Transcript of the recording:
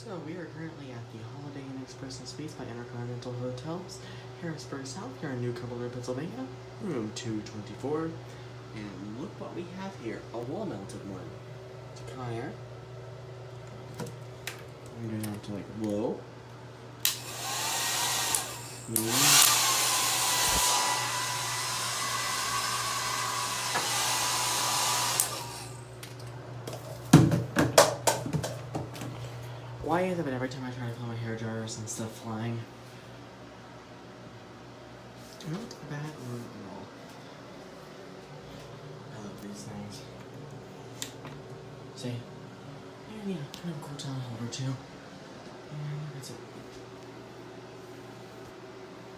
So we are currently at the Holiday Inn Express and Suites by Intercontinental Hotels, Harrisburg, South here in New Cumberland, Pennsylvania, room 224. And look what we have here, a wall-mounted one. It's a Conair. I'm going to have to like low, medium, why is it that every time I try to fill my hair dryers and stuff flying? Not bad room at all. I love these things. See? And yeah, kind of a cool towel holder too. And that's it.